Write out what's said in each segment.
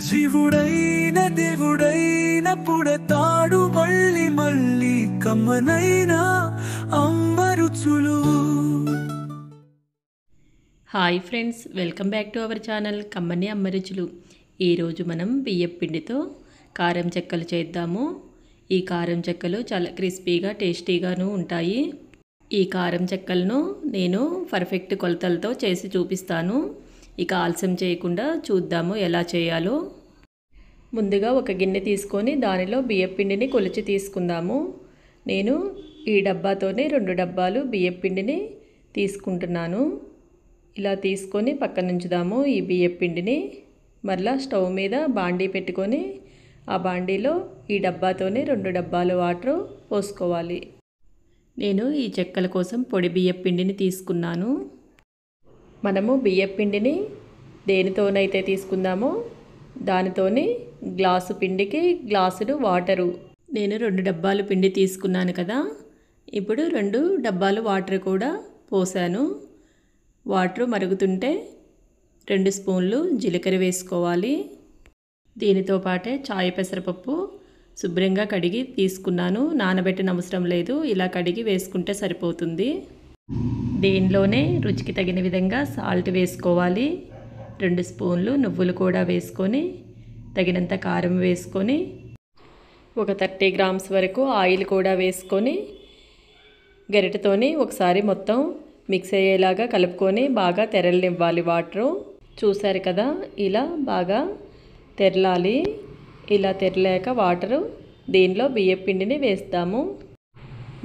జీవుడైన దేవుడైన పుడతాడు మళ్ళీ మళ్ళీ కమ్మనైన అమరుచులు. Hi friends, welcome back to our channel కమ్మని అమ్మరుచులు. ఈరోజు మనం బియ్యం పిండితో కారం చెక్కలు చేద్దాము. ఈ కారం చెక్కలు చాలా క్రిస్పీగా టేస్టీగాను ఉంటాయి. ఈ కారం చెక్కలను నేను పర్ఫెక్ట్ కొలతలతో చేసి చూపిస్తాను. ఇక ఆలస్యం చేయకుండా చూద్దాము ఎలా చేయాలో. ముందుగా ఒక గిన్నె తీసుకొని దానిలో బియ్యం పిండిని కొలిచి తీసుకుందాము. నేను ఈ డబ్బాతోనే 2 డబ్బాలు బియ్యం పిండిని తీసుకుంటున్నాను. ఇలా తీసుకొని పక్కన ఉంచుదాము. ఈ బియ్యం పిండిని మరలా స్టవ్ మీద బాండీ పెట్టుకొని ఆ బాండీలో ఈ డబ్బాతోనే 2 డబ్బాలు వాటర్ పోసుకోవాలి. నేను ఈ చెక్కల కోసం పొడి బియ్యం పిండిని తీసుకున్నాను. మనము బియ్యం పిండిని దేనితోనైతే తీసుకుందామో దానితోని గ్లాసు పిండికి గ్లాసుడు వాటరు. నేను 2 డబ్బాలు పిండి తీసుకున్నాను కదా, ఇప్పుడు 2 డబ్బాలు వాటర్ కూడా పోసాను. వాటర్ మరుగుతుంటే 2 స్పూన్లు జీలకర్ర వేసుకోవాలి. దీనితో పాటే చాయ్ పెసరపప్పు శుభ్రంగా కడిగి తీసుకున్నాను. నానబెట్టిన అవసరం లేదు, ఇలా కడిగి వేసుకుంటే సరిపోతుంది. దీనిలోనే రుచికి తగిన విధంగా సాల్ట్ వేసుకోవాలి. 2 స్పూన్లు నువ్వులు కూడా వేసుకొని తగినంత కారం వేసుకొని ఒక 30 గ్రామ్స్ వరకు ఆయిల్ కూడా వేసుకొని గరిటెతోని ఒకసారి మొత్తం మిక్స్ అయ్యేలాగా కలుపుకొని బాగా తెరలనివ్వాలి. వాటరు చూసారు కదా, ఇలా బాగా తెరలాలి. ఇలా తెరలేక వాటరు దీనిలో బియ్యం పిండిని వేస్తాము.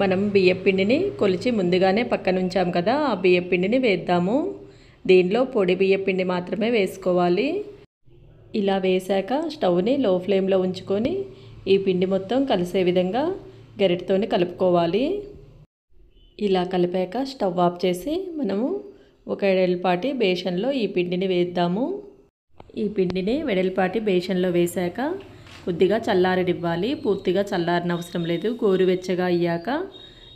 మనం బియ్యం పిండిని కొలిచి ముందుగానే పక్కన ఉంచాం కదా, ఆ బియ్యం పిండిని వేద్దాము. దీనిలో పొడి బియ్యం పిండి మాత్రమే వేసుకోవాలి. ఇలా వేశాక స్టవ్ని లో ఫ్లేమ్లో ఉంచుకొని ఈ పిండి మొత్తం కలిసే విధంగా గరిటెతోని కలుపుకోవాలి. ఇలా కలిపాక స్టవ్ ఆఫ్ చేసి మనము ఒక వెడల్పాటి బేషన్లో ఈ పిండిని వేద్దాము. ఈ పిండిని వెడల్పాటి బేషన్లో వేశాక కొద్దిగా చల్లారనివ్వాలి. పూర్తిగా చల్లారని అవసరం లేదు. గోరువెచ్చగా అయ్యాక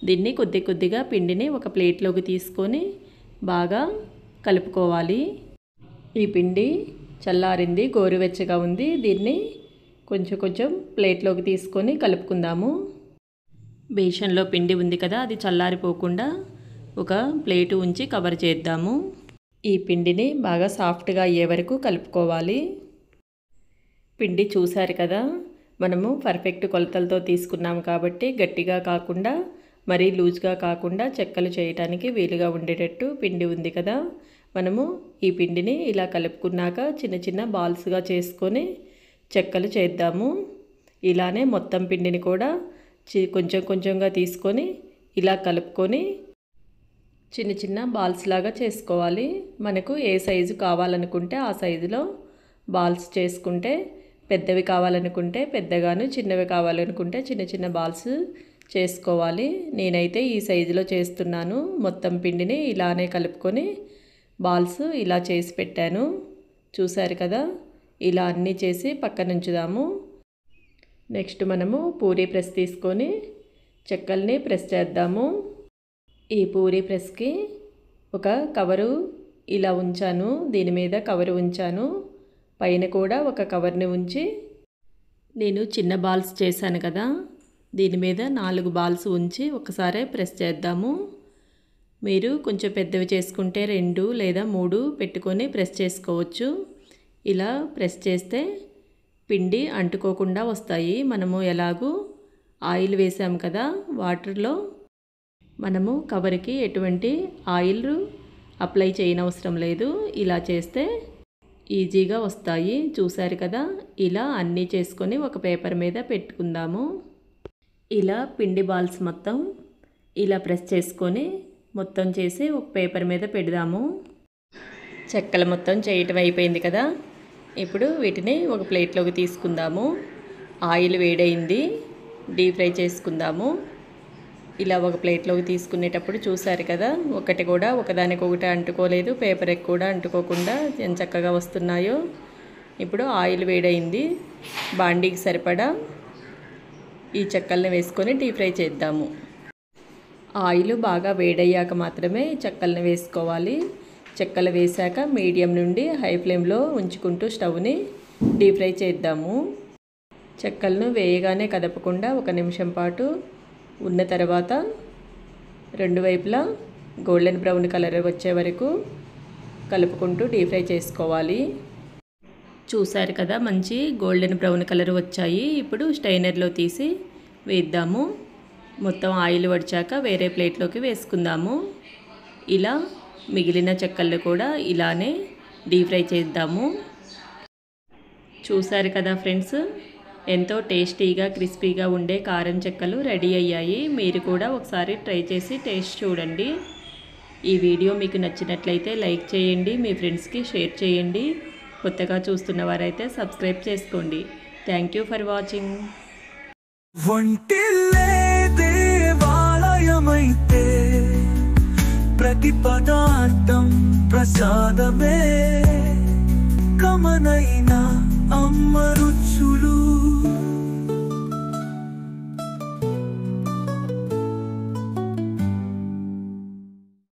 దీన్ని కొద్దిగా పిండిని ఒక ప్లేట్లోకి తీసుకొని బాగా కలుపుకోవాలి. ఈ పిండి చల్లారింది, గోరువెచ్చగా ఉంది. దీన్ని కొంచెం ప్లేట్లోకి తీసుకొని కలుపుకుందాము. బేషన్లో పిండి ఉంది కదా, అది చల్లారిపోకుండా ఒక ప్లేటు ఉంచి కవర్ చేద్దాము. ఈ పిండిని బాగా సాఫ్ట్గా అయ్యే వరకు కలుపుకోవాలి. పిండి చూసారు కదా, మనము పర్ఫెక్ట్ కొలతలతో తీసుకున్నాము కాబట్టి గట్టిగా కాకుండా మరీ లూజ్గా కాకుండా చెక్కలు చేయడానికి వీలుగా ఉండేటట్టు పిండి ఉంది కదా. మనము ఈ పిండిని ఇలా కలుపుకున్నాక చిన్న బాల్స్గా చేసుకొని చెక్కలు చేద్దాము. ఇలానే మొత్తం పిండిని కూడా కొంచెంగా తీసుకొని ఇలా కలుపుకొని చిన్న బాల్స్ లాగా చేసుకోవాలి. మనకు ఏ సైజు కావాలనుకుంటే ఆ సైజులో బాల్స్ చేసుకుంటే, పెద్దవి కావాలనుకుంటే పెద్దగాను, చిన్నవి కావాలనుకుంటే చిన్న బాల్స్ చేసుకోవాలి. నేనైతే ఈ సైజులో చేస్తున్నాను. మొత్తం పిండిని ఇలానే కలుపుకొని బాల్స్ ఇలా చేసి పెట్టాను. చూసారు కదా, ఇలా అన్నీ చేసి పక్కన ఉంచుదాము. నెక్స్ట్ మనము పూరీ ప్రెస్ తీసుకొని చెక్కల్ని ప్రెస్ చేద్దాము. ఈ పూరీ ప్రెస్కి ఒక కవరు ఇలా ఉంచాను, దీని మీద కవరు ఉంచాను. పైన కూడా ఒక కవర్ని ఉంచి నేను చిన్న బాల్స్ చేశాను కదా, దీని మీద 4 బాల్స్ ఉంచి ఒకసారి ప్రెస్ చేద్దాము. మీరు కొంచెం పెద్దవి చేసుకుంటే 2 లేదా 3 పెట్టుకొని ప్రెస్ చేసుకోవచ్చు. ఇలా ప్రెస్ చేస్తే పిండి అంటుకోకుండా వస్తాయి. మనము ఎలాగూ ఆయిల్ వేసాము కదా వాటర్లో, మనము కవర్కి ఎటువంటి ఆయిల్ అప్లై చేయనవసరం లేదు. ఇలా చేస్తే ఈజీగా వస్తాయి. చూసారు కదా, ఇలా అన్నీ చేసుకొని ఒక పేపర్ మీద పెట్టుకుందాము. ఇలా పిండి బాల్స్ మొత్తం ఇలా ప్రెస్ చేసుకొని మొత్తం చేసి ఒక పేపర్ మీద పెడదాము. చెక్కలు మొత్తం చేయటం అయిపోయింది కదా, ఇప్పుడు వీటిని ఒక ప్లేట్లోకి తీసుకుందాము. ఆయిల్ వేడైంది, డీప్ ఫ్రై చేసుకుందాము. ఇలా ఒక ప్లేట్లోకి తీసుకునేటప్పుడు చూసారు కదా, ఒకటి కూడా ఒకదానికొకటి అంటుకోలేదు, పేపర్కి కూడా అంటుకోకుండా ఎంత చక్కగా వస్తున్నాయో. ఇప్పుడు ఆయిల్ వేడైంది, బాండీకి సరిపడా ఈ చెక్కల్ని వేసుకొని డీప్ ఫ్రై చేద్దాము. ఆయిల్ బాగా వేడయ్యాక మాత్రమే చెక్కల్ని వేసుకోవాలి. చెక్కలు వేశాక మీడియం నుండి హై ఫ్లేమ్లో ఉంచుకుంటూ స్టవ్ని డీప్ ఫ్రై చేద్దాము. చెక్కలను వేయగానే కదపకుండా 1 నిమిషం పాటు ఉన్న తర్వాత రెండు వైపులా గోల్డెన్ బ్రౌన్ కలర్ వచ్చే వరకు కలుపుకుంటూ డీప్ ఫ్రై చేసుకోవాలి. చూసారు కదా, మంచి గోల్డెన్ బ్రౌన్ కలర్ వచ్చాయి. ఇప్పుడు స్టైనర్లో తీసి వేద్దాము. మొత్తం ఆయిల్ వడిచాక వేరే ప్లేట్లోకి వేసుకుందాము. ఇలా మిగిలిన చెక్కలు కూడా ఇలానే డీప్ ఫ్రై చేద్దాము. చూసారు కదా ఫ్రెండ్స్, ఎంతో టేస్టీగా క్రిస్పీగా ఉండే కారం చెక్కలు రెడీ అయ్యాయి. మీరు కూడా ఒకసారి ట్రై చేసి టేస్ట్ చూడండి. ఈ వీడియో మీకు నచ్చినట్లయితే లైక్ చేయండి, మీ ఫ్రెండ్స్కి షేర్ చేయండి. కొత్తగా చూస్తున్న వారైతే సబ్స్క్రైబ్ చేసుకోండి. Thank you for watching. వంటిల్లే దేవాలయమైతే ప్రతి పదార్థం ప్రసాదమే. కమ్మనైన